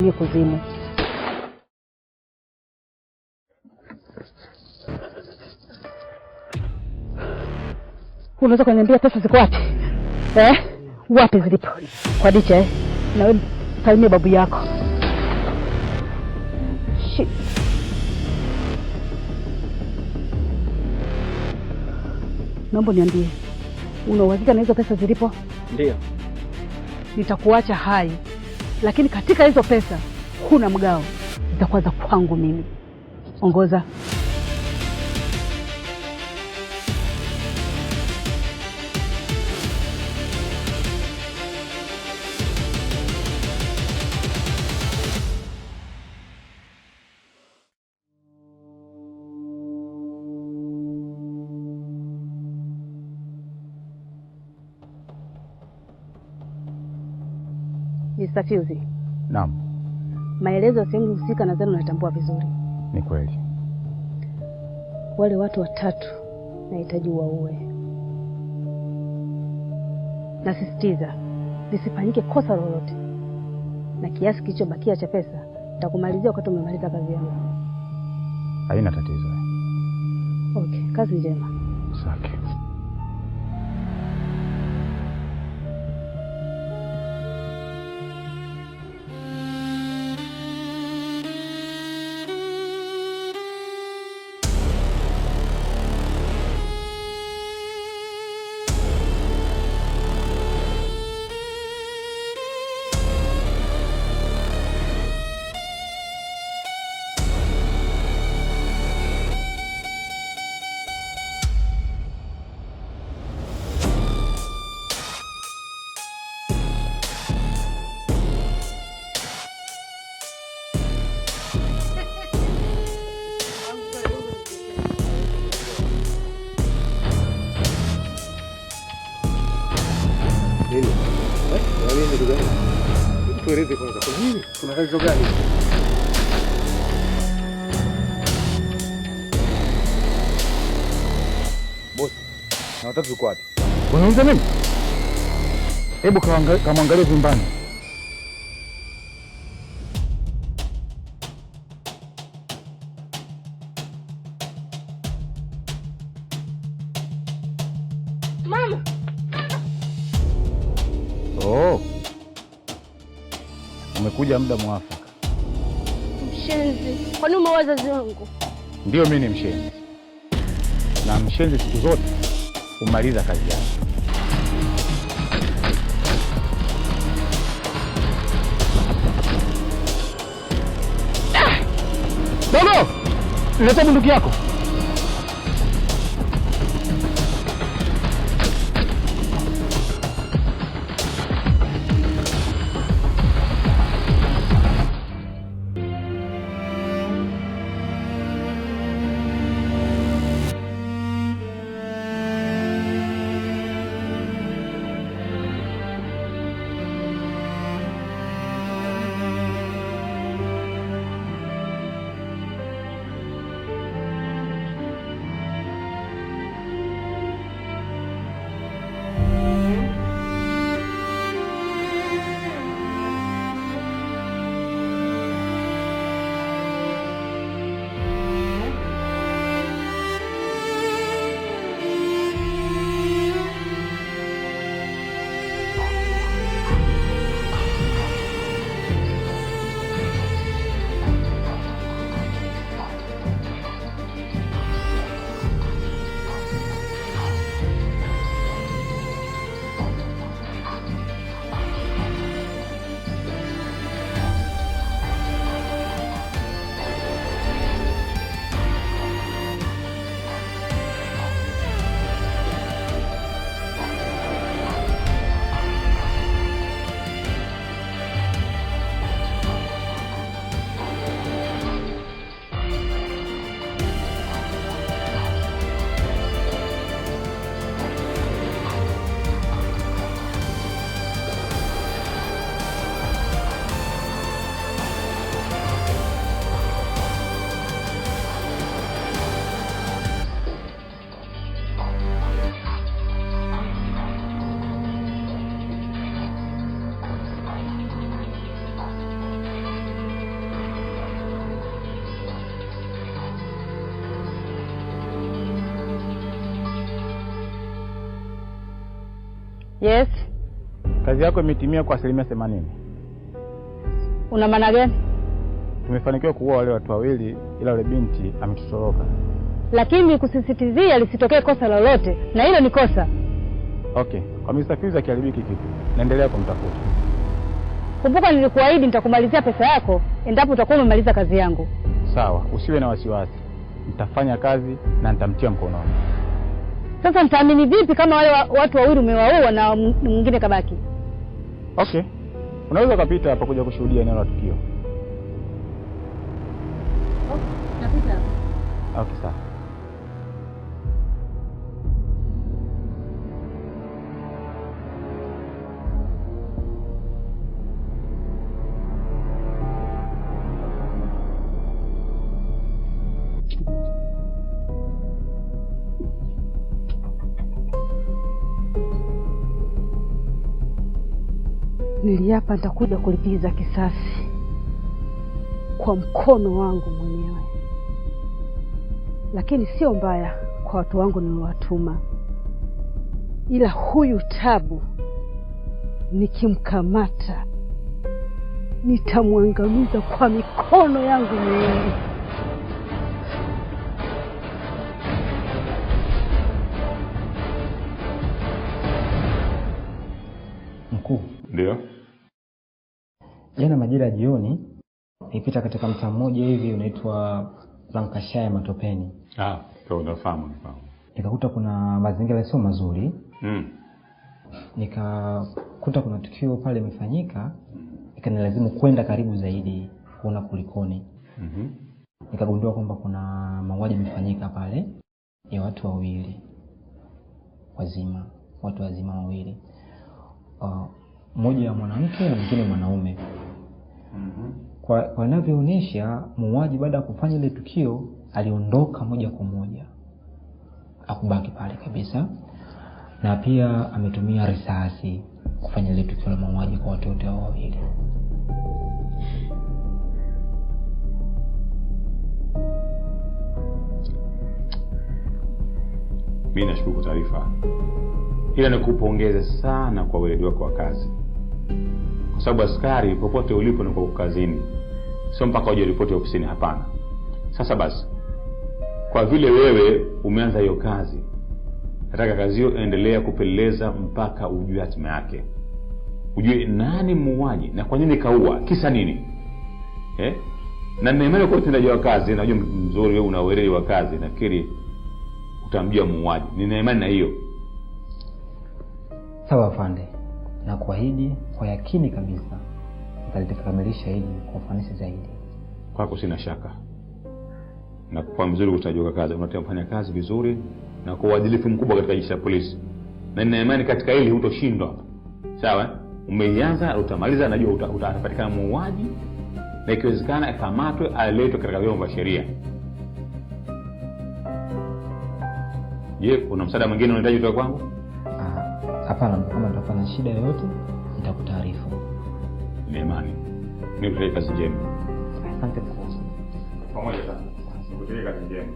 niingie kuzimu. Unaweza kuniambia pesa ziko wapi? Wapi zilipo? Kwa Dicha na wewe salimia babu yako. Naomba niambie, una uhakika na hizo pesa zilipo? Ndio. Nitakuacha hai, lakini katika hizo pesa huna mgao, zitakuwa za kwangu mimi. Ongoza. Mr. Fuse. Naam. Maelezo ya sehemu husika nadhani unatambua vizuri. Ni kweli. Wale watu 3 nahitaji waue. Nasisitiza lisifanyike kosa lolote. Na kiasi kilichobakia cha pesa nitakumalizia wakati umemaliza kazi yangu. Haina tatizo. Okay, kazi njema. Asante. Tueleze kwanza, kuna nini? Kuna tatizo gani? Boss, na watatu uko wapi? Unauliza nini? Hebu kamwangalie vyumbani. Mama. Oh. Umekuja muda mwafaka. Mshenzi, kwani umeua wazazi wangu? Ndio, mimi ni mshenzi. Na mshenzi siku zote umaliza kazi yake. Dogo! Leta bunduki yako. Yes. Kazi yako imetimia kwa 80%. Una maana gani? Tumefanikiwa kuua wale watu wawili, ila yule binti ametutoroka. Lakini kusisitizia lisitokee kosa lolote, na hilo ni kosa. Okay, kwa Mr. Fuse kiharibiki kitu. Naendelea kumtafuta. Kumbuka nilikuahidi nitakumalizia pesa yako endapo utakuwa umemaliza kazi yangu. Sawa, usiwe na wasiwasi. Nitafanya kazi na nitamtia mkononi. Sasa nitaamini vipi kama wale watu wawili umewaua na mwingine kabaki? Okay. Unaweza kupita hapa kuja kushuhudia eneo la tukio. Napita. Okay, sawa. Niliapa nitakuja kulipiza kisasi kwa mkono wangu mwenyewe. Lakini sio mbaya kwa watu wangu niliowatuma. Ila huyu Tabu nikimkamata nitamwangamiza kwa mikono yangu mwenyewe. Mkuu. Ndio. Jana majira ya jioni nilipita katika mtaa mmoja hivi unaitwa Lancashire Matopeni. Kwa unafahamu. Nikakuta kuna mazingira sio mazuri. Nikakuta kuna tukio pale limefanyika, ikanilazimu kwenda karibu zaidi kuona kulikoni. Nikagundua kwamba kuna mauaji yamefanyika pale ya watu wawili wazima wawili. Mmoja mwanamke na mwingine mwanaume. Kwa inavyoonyesha muuaji baada ya kufanya ile tukio aliondoka moja kwa moja. Hakubaki pale kabisa. Na pia ametumia risasi kufanya ile tukio la mauaji kwa watu wote wawili. Mimi nashukuru kwa taarifa. Ila nikupongeze sana kwa weledi wako wa kazi. Kwa sababu askari popote ulipo ni kwa kazini. Sio mpaka uje ripoti ofisini, hapana. Sasa basi, kwa vile wewe umeanza hiyo kazi, nataka kazi hiyo endelea kupeleleza mpaka ujue hatima yake. Ujue nani muuaji na kwa nini kaua, kisa nini? Na ninaimani kwa utendaji wa kazi, najua mzuri wewe una weledi wa kazi, nafikiri utamjua muuaji. Ninaimani na hiyo. Sawa afande. Na kuahidi kwa yakini kabisa nitakamilisha hili kwa ufanisi zaidi. Kwako sina shaka. Na kwa mzuri utajua kazi, unatafanya kazi vizuri na kwa uadilifu mkubwa katika jeshi la polisi. Na nina imani katika hili hutoshindwa. Sawa? Umeianza, utamaliza, najua utapatikana muuaji na ikiwezekana akamatwe, aletwe katika vyombo vya sheria. Je, kuna msaada mwingine unahitaji kutoka kwangu? Hapana, kama nitakuwa na shida yoyote nitakutaarifu. Nina imani. Mimi kazi njema. Asante mkuu. Pamoja sana. Kutoka kazi njema.